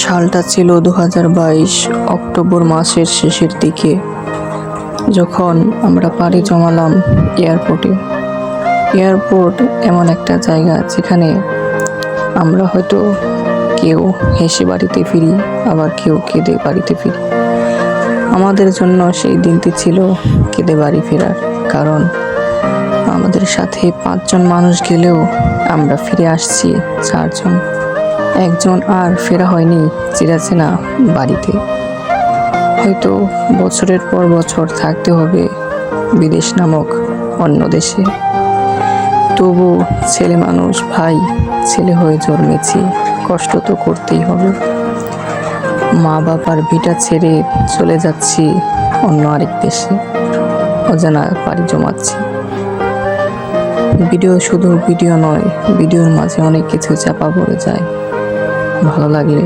সালটা ছিল 2022 অক্টোবর মাসের শেষের দিকে, যখন আমরা পাড়ি জমালাম এয়ারপোর্টে। এয়ারপোর্ট এমন একটা জায়গা যেখানে আমরা হয়তো কেউ হেসে বাড়িতে ফিরি, আবার কেউ কেঁদে বাড়িতে ফিরি। আমাদের জন্য সেই দিনটি ছিল কেঁদে বাড়ি ফেরার, কারণ আমাদের সাথে 5 জন মানুষ গেলেও আমরা ফিরে আসছি 4 জন। একজন আর ফেরা হয়নি চিরাচেনা বাড়িতে। হয়তো বছরের পর বছর থাকতে হবে বিদেশ নামক অন্য দেশে, তবু ছেলে মানুষ ভাই, ছেলে হয়ে জন্মেছি, কষ্ট তো করতেই হবে। মা বাবার ভিটা ছেড়ে চলে যাচ্ছি অন্য আরেক দেশে, অজানা পাড়ি জমাচ্ছি। ভিডিও শুধু ভিডিও নয়, ভিডিওর মাঝে অনেক কিছু চাপা পড়ে যায়। ভালো লাগলে